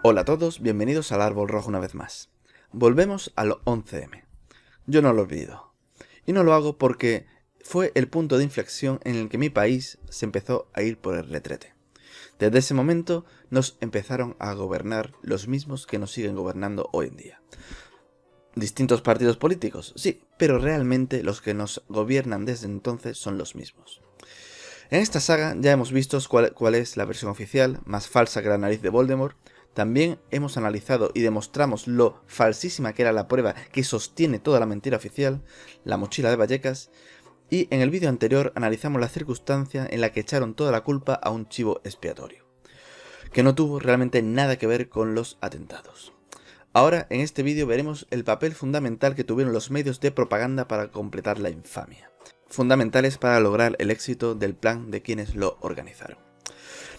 Hola a todos, bienvenidos al Árbol Rojo una vez más. Volvemos al 11M. Yo no lo olvido. Y no lo hago porque fue el punto de inflexión en el que mi país se empezó a ir por el retrete. Desde ese momento nos empezaron a gobernar los mismos que nos siguen gobernando hoy en día. Distintos partidos políticos, sí, pero realmente los que nos gobiernan desde entonces son los mismos. En esta saga ya hemos visto cuál es la versión oficial, más falsa que la nariz de Voldemort. También hemos analizado y demostramos lo falsísima que era la prueba que sostiene toda la mentira oficial, la mochila de Vallecas, y en el vídeo anterior analizamos la circunstancia en la que echaron toda la culpa a un chivo expiatorio, que no tuvo realmente nada que ver con los atentados. Ahora en este vídeo veremos el papel fundamental que tuvieron los medios de propaganda para completar la infamia, fundamentales para lograr el éxito del plan de quienes lo organizaron.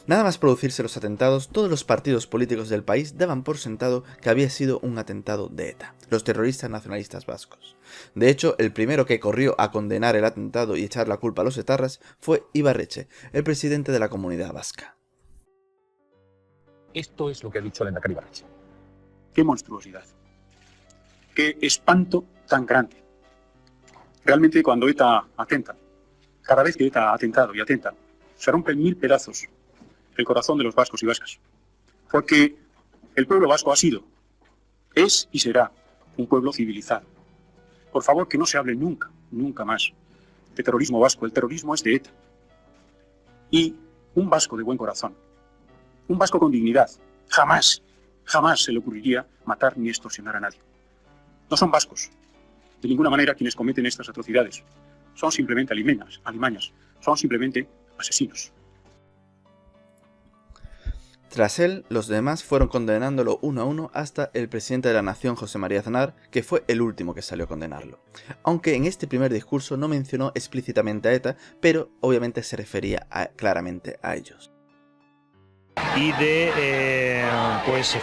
Nada más producirse los atentados, todos los partidos políticos del país daban por sentado que había sido un atentado de ETA, los terroristas nacionalistas vascos. De hecho, el primero que corrió a condenar el atentado y echar la culpa a los etarras fue Ibarretxe, el presidente de la Comunidad Vasca. Esto es lo que ha dicho el lehendakari Ibarretxe. ¡Qué monstruosidad! ¡Qué espanto tan grande! Realmente cuando ETA atenta, cada vez que ETA ha atentado y atenta, se rompe en mil pedazos el corazón de los vascos y vascas. Porque el pueblo vasco ha sido, es y será un pueblo civilizado. Por favor, que no se hable nunca, nunca más de terrorismo vasco. El terrorismo es de ETA. Y un vasco de buen corazón, un vasco con dignidad, jamás se le ocurriría matar ni extorsionar a nadie. No son vascos, de ninguna manera, quienes cometen estas atrocidades. Son simplemente alimañas, son simplemente asesinos. Tras él, los demás fueron condenándolo uno a uno hasta el presidente de la nación, José María Aznar, que fue el último que salió a condenarlo. Aunque en este primer discurso no mencionó explícitamente a ETA, pero obviamente se refería claramente a ellos. Y de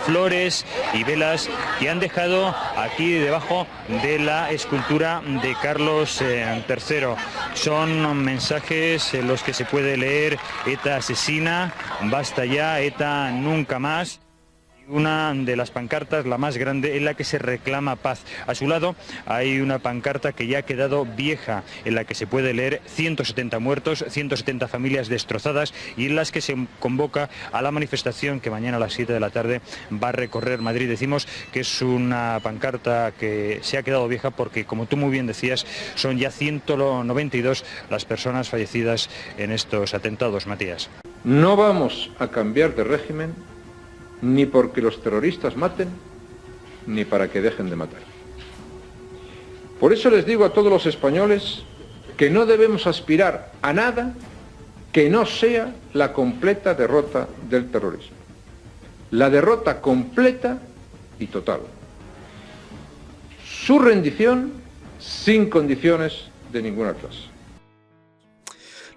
flores y velas que han dejado aquí debajo de la escultura de Carlos III. Son mensajes en los que se puede leer: ETA asesina, basta ya, ETA nunca más. Una de las pancartas, la más grande, en la que se reclama paz. A su lado hay una pancarta que ya ha quedado vieja, en la que se puede leer 170 muertos, 170 familias destrozadas, y en las que se convoca a la manifestación que mañana a las 7 de la tarde va a recorrer Madrid. Decimos que es una pancarta que se ha quedado vieja porque, como tú muy bien decías, son ya 192 las personas fallecidas en estos atentados, Matías. No vamos a cambiar de régimen ni porque los terroristas maten, ni para que dejen de matar. Por eso les digo a todos los españoles que no debemos aspirar a nada que no sea la completa derrota del terrorismo. La derrota completa y total. Su rendición sin condiciones de ninguna clase.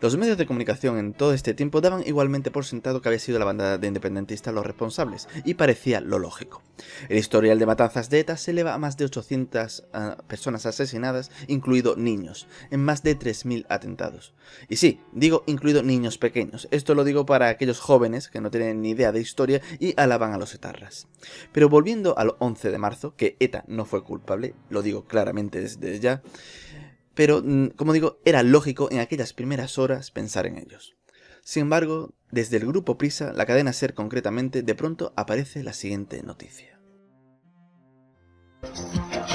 Los medios de comunicación en todo este tiempo daban igualmente por sentado que había sido la banda de independentistas los responsables, y parecía lo lógico. El historial de matanzas de ETA se eleva a más de 800 personas asesinadas, incluido niños, en más de 3000 atentados. Y sí, digo incluido niños pequeños, esto lo digo para aquellos jóvenes que no tienen ni idea de historia y alaban a los etarras. Pero volviendo al 11 de marzo, que ETA no fue culpable, lo digo claramente desde ya, pero, como digo, era lógico en aquellas primeras horas pensar en ellos. Sin embargo, desde el grupo Prisa, la cadena SER concretamente, de pronto aparece la siguiente noticia.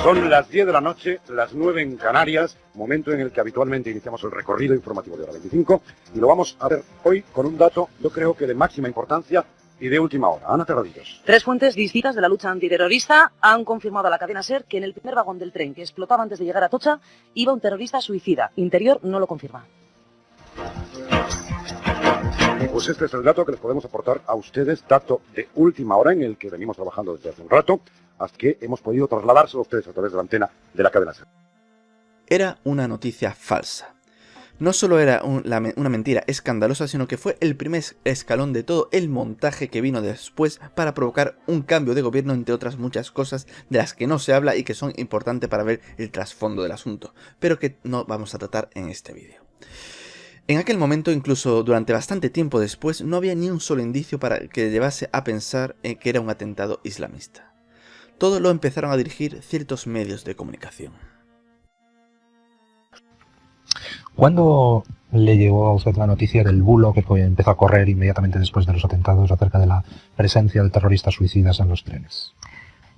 Son las 10 de la noche, las 9 en Canarias, momento en el que habitualmente iniciamos el recorrido informativo de hora 25, y lo vamos a ver hoy con un dato, yo creo que de máxima importancia y de última hora. Ana Terradillos. Tres fuentes distintas de la lucha antiterrorista han confirmado a la cadena SER que en el primer vagón del tren que explotaba antes de llegar a Atocha iba un terrorista suicida. Interior no lo confirma. Pues este es el dato que les podemos aportar a ustedes, dato de última hora en el que venimos trabajando desde hace un rato, hasta que hemos podido trasladárselo a ustedes a través de la antena de la cadena SER. Era una noticia falsa. No solo era una mentira escandalosa, sino que fue el primer escalón de todo el montaje que vino después para provocar un cambio de gobierno, entre otras muchas cosas de las que no se habla y que son importantes para ver el trasfondo del asunto, pero que no vamos a tratar en este vídeo. En aquel momento, incluso durante bastante tiempo después, no había ni un solo indicio para que llevase a pensar en que era un atentado islamista. Todo lo empezaron a dirigir ciertos medios de comunicación. ¿Cuándo le llegó a usted la noticia del bulo que empezó a correr inmediatamente después de los atentados acerca de la presencia de terroristas suicidas en los trenes?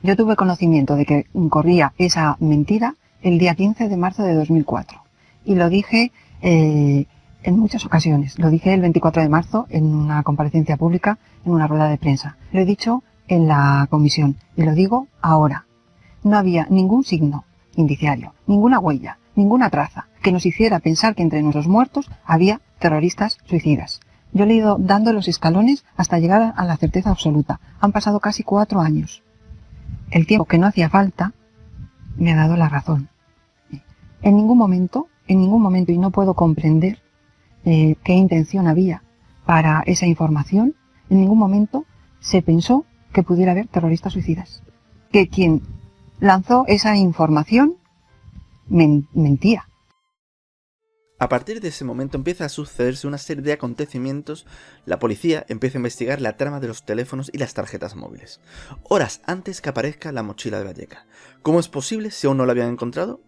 Yo tuve conocimiento de que corría esa mentira el día 15 de marzo de 2004 y lo dije en muchas ocasiones. Lo dije el 24 de marzo en una comparecencia pública, en una rueda de prensa. Lo he dicho en la comisión y lo digo ahora. No había ningún signo indiciario, ninguna huella, ninguna traza que nos hiciera pensar que entre nuestros muertos había terroristas suicidas. Yo le he ido dando los escalones hasta llegar a la certeza absoluta. Han pasado casi 4 años. El tiempo que no hacía falta me ha dado la razón. En ningún momento, y no puedo comprender qué intención había para esa información, en ningún momento se pensó que pudiera haber terroristas suicidas. Que quien lanzó esa información mentía. A partir de ese momento empieza a sucederse una serie de acontecimientos. La policía empieza a investigar la trama de los teléfonos y las tarjetas móviles, horas antes que aparezca la mochila de Valleca. ¿Cómo es posible si aún no la habían encontrado?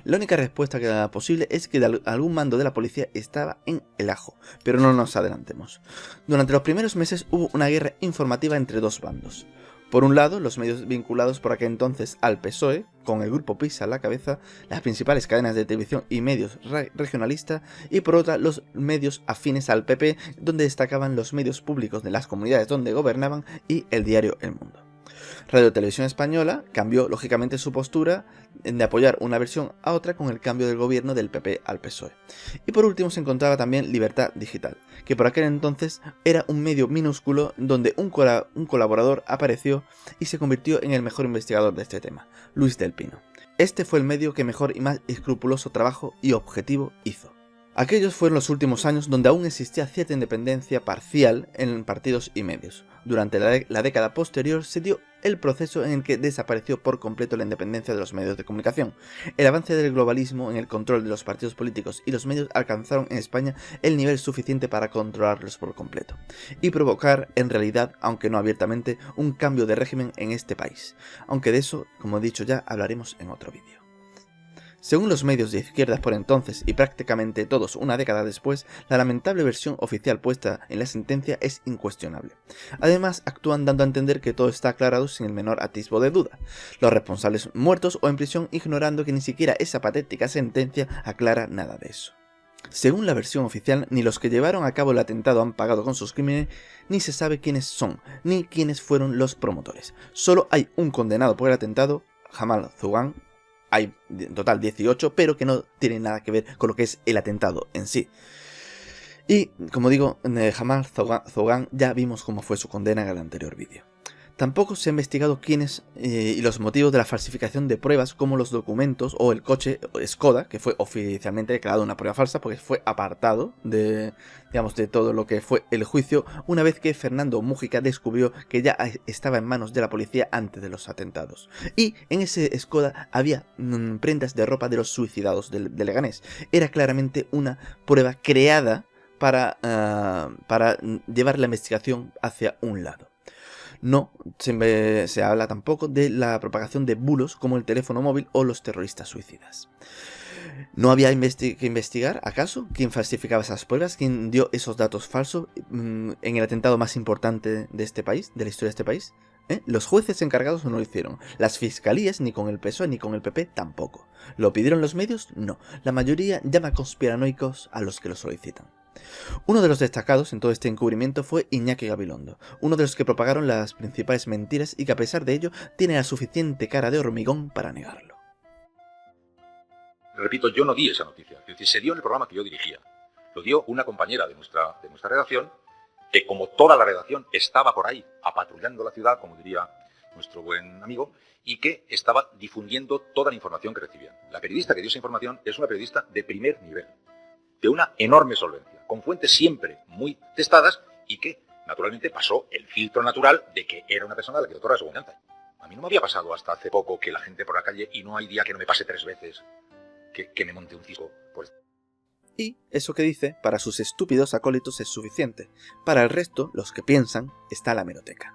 La única respuesta que era posible es que algún mando de la policía estaba en el ajo, pero no nos adelantemos. Durante los primeros meses hubo una guerra informativa entre dos bandos. Por un lado, los medios vinculados por aquel entonces al PSOE, con el grupo PIS a la cabeza, las principales cadenas de televisión y medios regionalistas, y por otra, los medios afines al PP, donde destacaban los medios públicos de las comunidades donde gobernaban y el diario El Mundo. Radio Televisión Española cambió lógicamente su postura de apoyar una versión a otra con el cambio del gobierno del PP al PSOE. Y por último se encontraba también Libertad Digital, que por aquel entonces era un medio minúsculo donde un colaborador apareció y se convirtió en el mejor investigador de este tema, Luis del Pino. Este fue el medio que mejor y más escrupuloso trabajo y objetivo hizo. Aquellos fueron los últimos años donde aún existía cierta independencia parcial en partidos y medios. Durante la década posterior se dio el proceso en el que desapareció por completo la independencia de los medios de comunicación. El avance del globalismo en el control de los partidos políticos y los medios alcanzaron en España el nivel suficiente para controlarlos por completo y provocar en realidad, aunque no abiertamente, un cambio de régimen en este país. Aunque de eso, como he dicho ya, hablaremos en otro vídeo. Según los medios de izquierdas por entonces y prácticamente todos una década después, la lamentable versión oficial puesta en la sentencia es incuestionable. Además, actúan dando a entender que todo está aclarado sin el menor atisbo de duda. Los responsables muertos o en prisión, ignorando que ni siquiera esa patética sentencia aclara nada de eso. Según la versión oficial, ni los que llevaron a cabo el atentado han pagado con sus crímenes, ni se sabe quiénes son, ni quiénes fueron los promotores. Solo hay un condenado por el atentado, Jamal Zugán. Hay en total 18, pero que no tienen nada que ver con lo que es el atentado en sí. Y, como digo, Jamal Zogán ya vimos cómo fue su condena en el anterior vídeo. Tampoco se ha investigado quiénes y los motivos de la falsificación de pruebas, como los documentos o el coche Skoda, que fue oficialmente declarado una prueba falsa porque fue apartado de todo lo que fue el juicio, una vez que Fernando Mújica descubrió que ya estaba en manos de la policía antes de los atentados. Y en ese Skoda había prendas de ropa de los suicidados de Leganés. Era claramente una prueba creada para llevar la investigación hacia un lado. No se habla tampoco de la propagación de bulos como el teléfono móvil o los terroristas suicidas. ¿No había que investigar, acaso, quién falsificaba esas pruebas, quién dio esos datos falsos en el atentado más importante de este país, de la historia de este país? Los jueces encargados no lo hicieron, las fiscalías ni con el PSOE ni con el PP tampoco. ¿Lo pidieron los medios? No. La mayoría llama conspiranoicos a los que lo solicitan. Uno de los destacados en todo este encubrimiento fue Iñaki Gabilondo, uno de los que propagaron las principales mentiras y que a pesar de ello tiene la suficiente cara de hormigón para negarlo. Repito, yo no di esa noticia, es decir, se dio en el programa que yo dirigía. Lo dio una compañera de nuestra redacción, que como toda la redacción estaba por ahí, apatrullando la ciudad, como diría nuestro buen amigo, y que estaba difundiendo toda la información que recibían. La periodista que dio esa información es una periodista de primer nivel, de una enorme solvencia, con fuentes siempre muy testadas y que, naturalmente, pasó el filtro natural de que era una persona a la que otorga su confianza. A mí no me había pasado hasta hace poco que la gente por la calle, y no hay día que no me pase 3 veces, que me monte un cisco por esto. Y eso que dice, para sus estúpidos acólitos es suficiente. Para el resto, los que piensan, está la hemeroteca.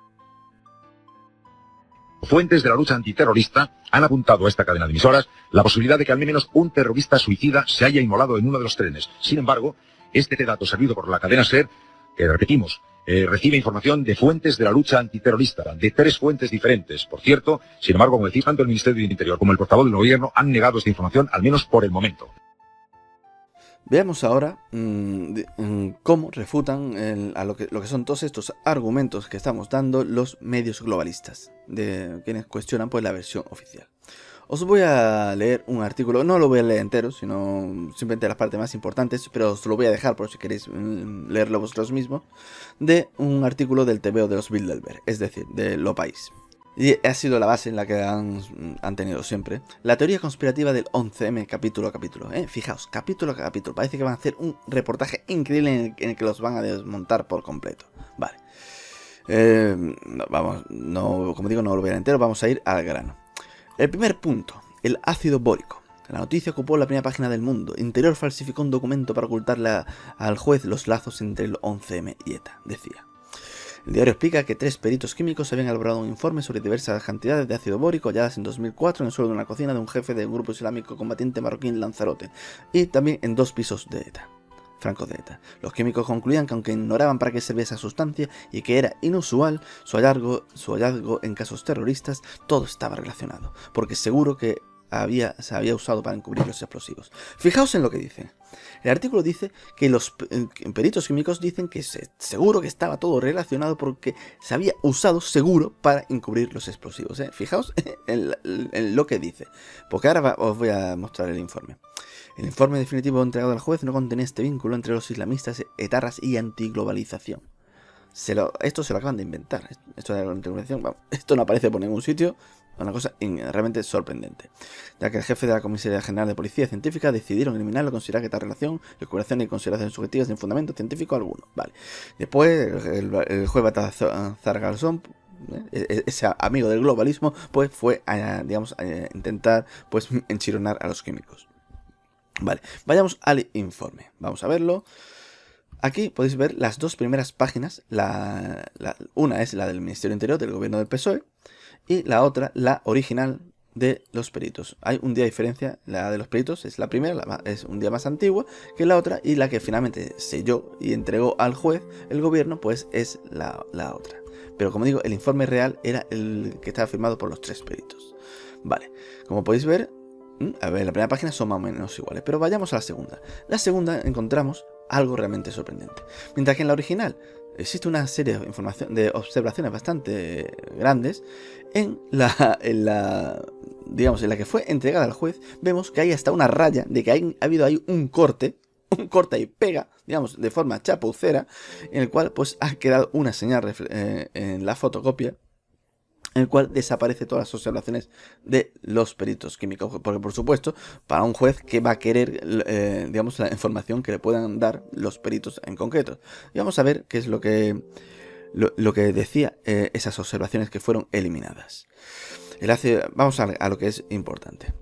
Fuentes de la lucha antiterrorista han apuntado a esta cadena de emisoras la posibilidad de que al menos un terrorista suicida se haya inmolado en uno de los trenes. Sin embargo, este dato servido por la cadena SER, que repetimos, recibe información de fuentes de la lucha antiterrorista, de 3 fuentes diferentes. Por cierto, sin embargo, como decís, tanto el Ministerio del Interior como el portavoz del gobierno han negado esta información, al menos por el momento. Veamos ahora cómo refutan lo que son todos estos argumentos que estamos dando los medios globalistas, de quienes cuestionan pues la versión oficial. Os voy a leer un artículo, no lo voy a leer entero, sino simplemente las partes más importantes, pero os lo voy a dejar por si queréis leerlo vosotros mismos, de un artículo del TVO de los Bilderberg, es decir, de Lo País. Y ha sido la base en la que han tenido siempre. La teoría conspirativa del 11M capítulo a capítulo. Fijaos, capítulo a capítulo. Parece que van a hacer un reportaje increíble en el que los van a desmontar por completo. Vale. Como digo, no lo voy a leer entero, vamos a ir al grano. El primer punto, el ácido bórico. La noticia ocupó la primera página del Mundo. Interior falsificó un documento para ocultarle al juez los lazos entre el 11M y ETA, decía. El diario explica que 3 peritos químicos habían elaborado un informe sobre diversas cantidades de ácido bórico halladas en 2004 en el suelo de una cocina de un jefe del grupo islámico combatiente marroquí en Lanzarote y también en 2 pisos de ETA, francos de ETA. Los químicos concluían que aunque ignoraban para qué servía esa sustancia y que era inusual su hallazgo en casos terroristas, todo estaba relacionado, porque seguro que se había usado para encubrir los explosivos. Fijaos en lo que dice. El artículo dice que los peritos químicos dicen que seguro que estaba todo relacionado porque se había usado seguro para encubrir los explosivos. Fijaos en lo que dice, porque ahora os voy a mostrar el informe. El informe definitivo entregado al juez no contenía este vínculo entre los islamistas, etarras y antiglobalización. Esto se lo acaban de inventar. Esto no aparece por ningún sitio. Una cosa realmente sorprendente, ya que el jefe de la Comisaría General de Policía Científica decidieron eliminarlo, considerar que esta relación, recuperación y consideraciones subjetivas sin fundamento científico alguno. Vale. Después, el juez Baltasar Garzón, ese amigo del globalismo, pues fue a intentar pues enchironar a los químicos. Vale, vayamos al informe. Vamos a verlo. Aquí podéis ver las 2 primeras páginas. Una es la del Ministerio del Interior del gobierno del PSOE y la otra, la original de los peritos. Hay un día de diferencia. La de los peritos es la primera, es un día más antigua que la otra, y la que finalmente selló y entregó al juez el gobierno pues es la otra. Pero como digo, el informe real era el que estaba firmado por los 3 peritos. Vale, como podéis ver, a ver, la primera página son más o menos iguales, pero vayamos a la segunda. La segunda encontramos algo realmente sorprendente. Mientras que en la original existe una serie de observaciones bastante grandes, en la que fue entregada al juez, vemos que hay hasta una raya de que ha habido ahí un corte y pega, digamos, de forma chapucera, en el cual pues ha quedado una señal en la fotocopia, en el cual desaparece todas las observaciones de los peritos químicos, porque por supuesto, para un juez que va a querer, la información que le puedan dar los peritos en concreto. Y vamos a ver qué es lo que decía esas observaciones que fueron eliminadas. Vamos a lo que es importante.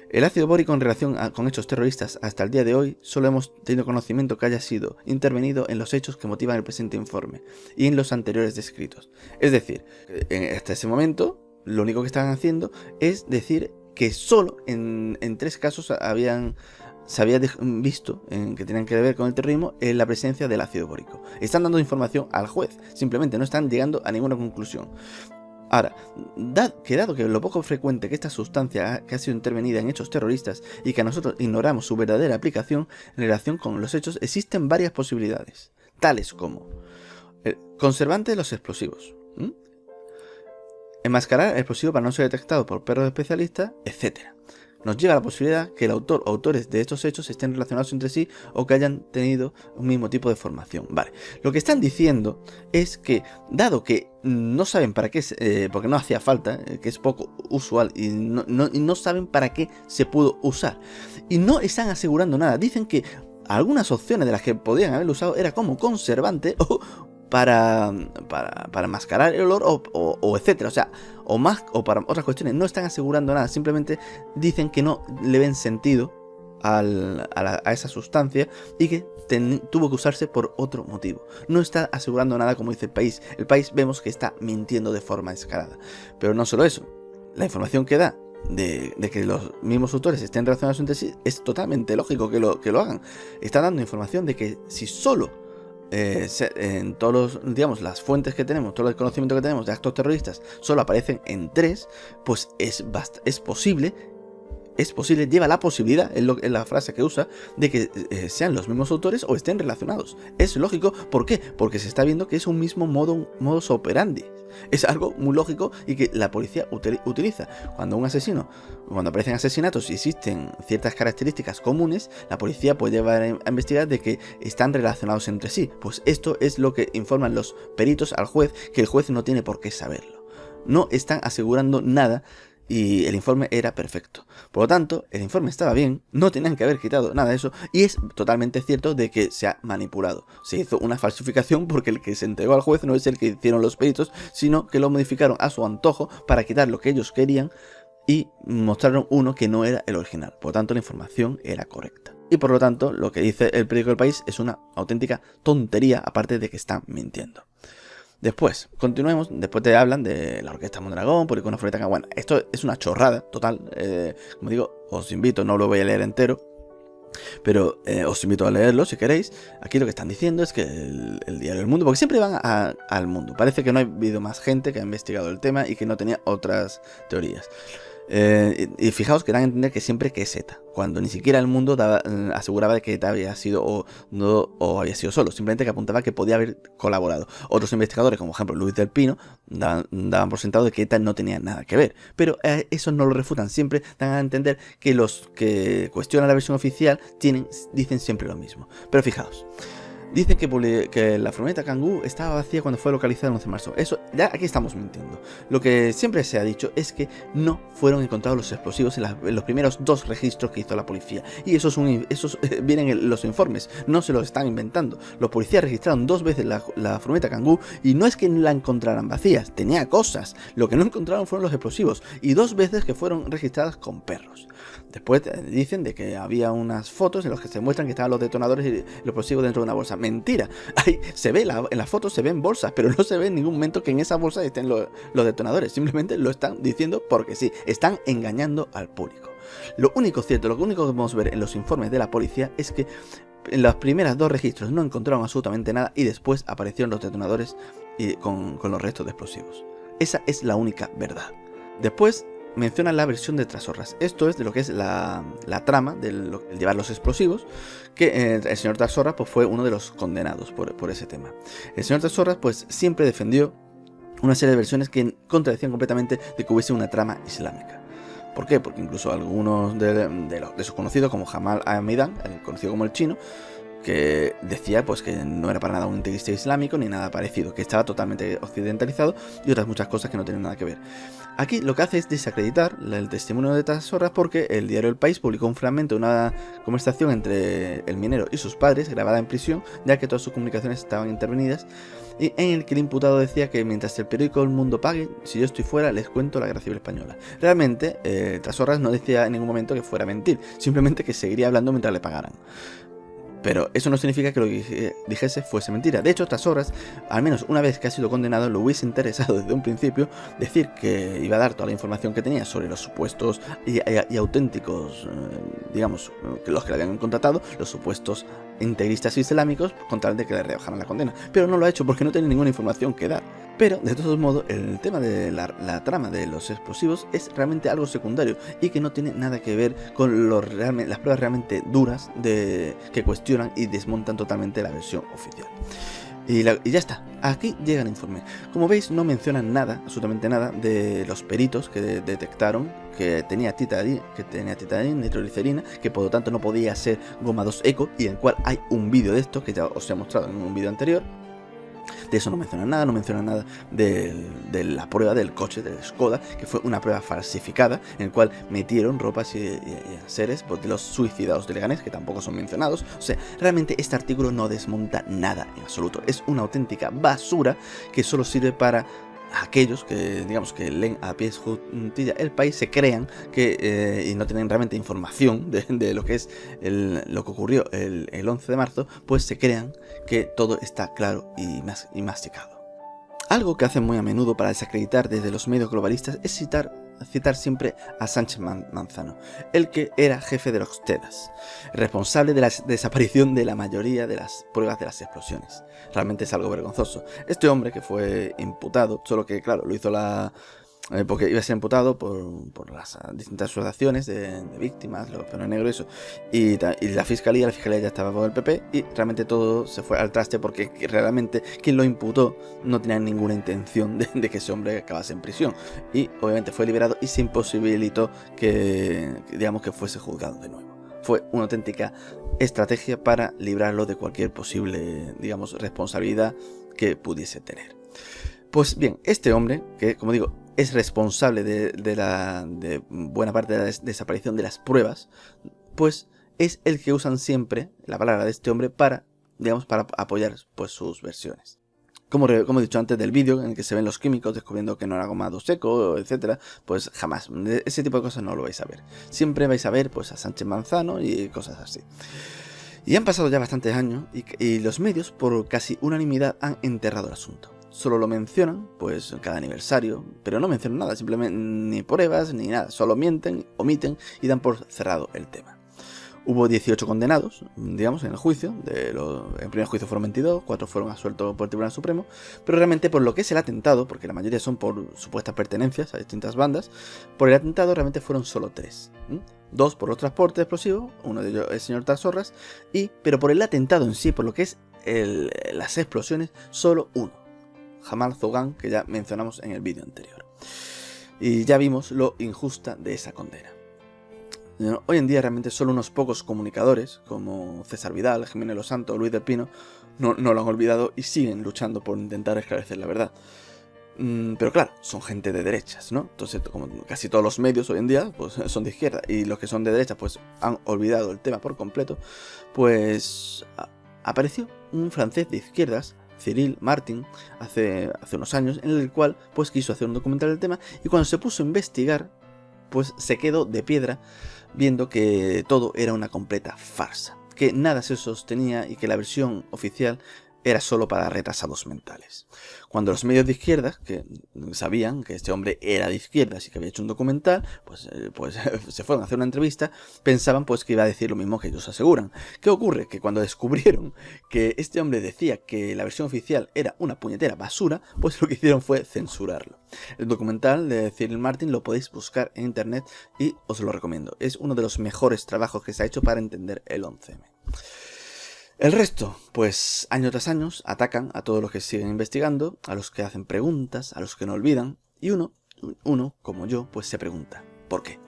El ácido bórico en relación con hechos terroristas hasta el día de hoy solo hemos tenido conocimiento que haya sido intervenido en los hechos que motivan el presente informe y en los anteriores descritos. Es decir, hasta ese momento lo único que estaban haciendo es decir que solo en 3 casos se había visto que tenían que ver con el terrorismo en la presencia del ácido bórico. Están dando información al juez, simplemente no están llegando a ninguna conclusión. Ahora, dado que lo poco frecuente que esta sustancia que ha sido intervenida en hechos terroristas y que nosotros ignoramos su verdadera aplicación en relación con los hechos, existen varias posibilidades, tales como el conservante de los explosivos, enmascarar el explosivo para no ser detectado por perros especialistas, etc. Nos lleva a la posibilidad que el autor o autores de estos hechos estén relacionados entre sí o que hayan tenido un mismo tipo de formación. Vale, lo que están diciendo es que, dado que no saben para qué, porque no hacía falta, que es poco usual y no saben para qué se pudo usar, y no están asegurando nada, dicen que algunas opciones de las que podrían haberlo usado era como conservante o para mascarar el olor o etcétera, o para otras cuestiones. No están asegurando nada, simplemente dicen que no le ven sentido a esa sustancia y que tuvo que usarse por otro motivo. No está asegurando nada, como dice el país. El país vemos que está mintiendo de forma descarada. Pero no solo eso, la información que da de que los mismos autores estén relacionados entre sí es totalmente lógico que lo hagan. Está dando información de que si solo en todos los, digamos, las fuentes que tenemos, todo el conocimiento que tenemos de actos terroristas solo aparecen en 3, pues es posible, lleva la posibilidad, es la frase que usa, de que sean los mismos autores o estén relacionados. Es lógico, ¿por qué? Porque se está viendo que es un mismo modus operandi. Es algo muy lógico y que la policía utiliza. Cuando aparecen asesinatos y existen ciertas características comunes, la policía puede llevar a investigar de que están relacionados entre sí. Pues esto es lo que informan los peritos al juez, que el juez no tiene por qué saberlo. No están asegurando nada. Y el informe era perfecto. Por lo tanto, el informe estaba bien, no tenían que haber quitado nada de eso, y es totalmente cierto de que se ha manipulado. Se hizo una falsificación porque el que se entregó al juez no es el que hicieron los peritos, sino que lo modificaron a su antojo para quitar lo que ellos querían y mostraron uno que no era el original. Por lo tanto, la información era correcta. Y por lo tanto, lo que dice el periódico El País es una auténtica tontería, aparte de que están mintiendo. Después, continuemos, después te hablan de la Orquesta Mondragón, por una Floreta. Bueno, esto es una chorrada total, como digo, os invito, no lo voy a leer entero, pero os invito a leerlo si queréis. Aquí lo que están diciendo es que el diario El Mundo, porque siempre van al Mundo, parece que no ha habido más gente que ha investigado el tema y que no tenía otras teorías. Y fijaos que dan a entender que siempre que es ETA, cuando ni siquiera el Mundo aseguraba de que ETA había sido o había sido solo, simplemente que apuntaba que podía haber colaborado. Otros investigadores, como por ejemplo Luis del Pino, daban por sentado de que ETA no tenía nada que ver, pero eso no lo refutan, siempre dan a entender que los que cuestionan la versión oficial dicen siempre lo mismo. Pero fijaos, dicen que la furgoneta Kangoo estaba vacía cuando fue localizada el 11 de marzo. Eso, ya aquí estamos mintiendo. Lo que siempre se ha dicho es que no fueron encontrados los explosivos en los primeros 2 registros que hizo la policía. Y esos vienen en los informes, no se los están inventando. Los policías registraron 2 veces la furgoneta Kangoo y no es que la encontraran vacías, tenía cosas. Lo que no encontraron fueron los explosivos y 2 veces que fueron registradas con perros. Después dicen de que había unas fotos en las que se muestran que estaban los detonadores y los explosivos dentro de una bolsa. Mentira, ahí se ve en las fotos se ven bolsas, pero no se ve en ningún momento que en esa bolsa estén los detonadores. Simplemente lo están diciendo porque sí, están engañando al público. Lo único cierto, lo único que podemos ver en los informes de la policía es que en los primeros 2 registros no encontraron absolutamente nada y después aparecieron los detonadores con los restos de explosivos. Esa es la única verdad. Después menciona la versión de Trasorras. Esto es de lo que es la trama del llevar los explosivos, que el señor Trasorras pues, fue uno de los condenados por ese tema. El señor Trasorras pues siempre defendió una serie de versiones que contradecían completamente de que hubiese una trama islámica. ¿Por qué? Porque incluso algunos de sus conocidos, como Jamal Ahmedán, conocido como el Chino, que decía pues que no era para nada un integrista islámico ni nada parecido, que estaba totalmente occidentalizado y otras muchas cosas que no tienen nada que ver. Aquí lo que hace es desacreditar el testimonio de Trasorras porque el diario El País publicó un fragmento de una conversación entre el minero y sus padres grabada en prisión, ya que todas sus comunicaciones estaban intervenidas, y en el que el imputado decía que mientras el periódico El Mundo pague, si yo estoy fuera les cuento la guerra civil española. Realmente Trasorras no decía en ningún momento que fuera a mentir, simplemente que seguiría hablando mientras le pagaran. Pero eso no significa que lo que dijese fuese mentira. De hecho, Trasorras, al menos una vez que ha sido condenado, lo hubiese interesado desde un principio decir que iba a dar toda la información que tenía sobre los supuestos y auténticos, digamos, los que le habían contratado, los supuestos integristas islámicos, con tal de que le rebajaran la condena. Pero no lo ha hecho porque no tiene ninguna información que dar. Pero, de todos modos, el tema de la trama de los explosivos es realmente algo secundario y que no tiene nada que ver con las pruebas realmente duras que cuestionan y desmontan totalmente la versión oficial. Y ya está, aquí llega el informe. Como veis, no mencionan nada, absolutamente nada, de los peritos que detectaron que tenía titadín, nitroglicerina, que por lo tanto no podía ser goma 2 eco, y en el cual hay un vídeo de esto que ya os he mostrado en un vídeo anterior. De eso no mencionan nada, no mencionan nada de la prueba del coche del Skoda, que fue una prueba falsificada, en el cual metieron ropas y seres de los suicidados de Leganés, que tampoco son mencionados. O sea, realmente este artículo no desmonta nada en absoluto. Es una auténtica basura que solo sirve para aquellos que, digamos, que leen a pies juntillas el país se crean que, y no tienen realmente información de lo que es lo que ocurrió el 11 de marzo, pues se crean que todo está claro y masticado. Algo que hacen muy a menudo para desacreditar desde los medios globalistas es citar siempre a Sánchez Manzano, el que era jefe de los TEDAS, responsable de la desaparición de la mayoría de las pruebas de las explosiones. Realmente es algo vergonzoso. Este hombre, que fue imputado, solo que claro, lo hizo porque iba a ser imputado por las distintas asociaciones de víctimas, los peones negros, eso, y la fiscalía ya estaba por el PP, y realmente todo se fue al traste porque realmente quien lo imputó no tenía ninguna intención de que ese hombre acabase en prisión, y obviamente fue liberado y se imposibilitó que fuese juzgado de nuevo. Fue una auténtica estrategia para librarlo de cualquier posible, digamos, responsabilidad que pudiese tener. Pues bien, este hombre, que como digo, es responsable de buena parte de la desaparición de las pruebas, pues es el que usan siempre la palabra de este hombre para apoyar pues sus versiones. Como he dicho antes del vídeo en el que se ven los químicos descubriendo que no era gomado seco, etcétera, pues jamás, ese tipo de cosas no lo vais a ver. Siempre vais a ver pues a Sánchez Manzano y cosas así. Y han pasado ya bastantes años y los medios por casi unanimidad han enterrado el asunto. Solo lo mencionan, pues, cada aniversario, pero no mencionan nada, simplemente ni pruebas ni nada, solo mienten, omiten y dan por cerrado el tema. Hubo 18 condenados, digamos, en el juicio, en primer juicio fueron 22, 4 fueron absueltos por el Tribunal Supremo, pero realmente por lo que es el atentado, porque la mayoría son por supuestas pertenencias a distintas bandas, por el atentado realmente fueron solo 3. 2 por los transportes explosivos, uno de ellos el señor Tasorras, pero por el atentado en sí, por lo que es las explosiones, solo 1. Jamal Zogan, que ya mencionamos en el vídeo anterior. Y ya vimos lo injusta de esa condena. Hoy en día realmente solo unos pocos comunicadores, como César Vidal, Jiménez Los Santos, Luis del Pino, no lo han olvidado y siguen luchando por intentar esclarecer la verdad. Pero claro, son gente de derechas, ¿no? Entonces, como casi todos los medios hoy en día, pues son de izquierda, y los que son de derecha, pues han olvidado el tema por completo, pues apareció un francés de izquierdas, Cyril Martin, hace unos años, en el cual pues quiso hacer un documental del tema, y cuando se puso a investigar, pues se quedó de piedra viendo que todo era una completa farsa, que nada se sostenía y que la versión oficial era solo para retrasados mentales. Cuando los medios de izquierdas, que sabían que este hombre era de izquierdas y que había hecho un documental, pues se fueron a hacer una entrevista, pensaban pues que iba a decir lo mismo que ellos aseguran. ¿Qué ocurre? Que cuando descubrieron que este hombre decía que la versión oficial era una puñetera basura, pues lo que hicieron fue censurarlo. El documental de Cyril Martin lo podéis buscar en internet y os lo recomiendo. Es uno de los mejores trabajos que se ha hecho para entender el 11M. El resto, pues año tras año atacan a todos los que siguen investigando, a los que hacen preguntas, a los que no olvidan, y uno como yo, pues se pregunta, ¿por qué?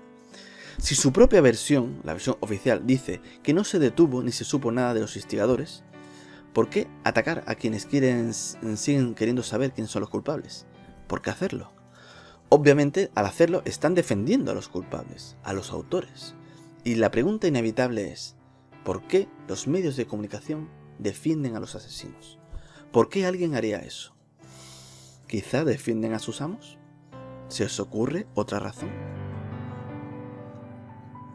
Si su propia versión, la versión oficial, dice que no se detuvo ni se supo nada de los instigadores, ¿por qué atacar a quienes siguen queriendo saber quiénes son los culpables? ¿Por qué hacerlo? Obviamente, al hacerlo, están defendiendo a los culpables, a los autores. Y la pregunta inevitable es, ¿por qué los medios de comunicación defienden a los asesinos? ¿Por qué alguien haría eso? ¿Quizá defienden a sus amos? ¿Se os ocurre otra razón?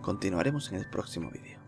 Continuaremos en el próximo vídeo.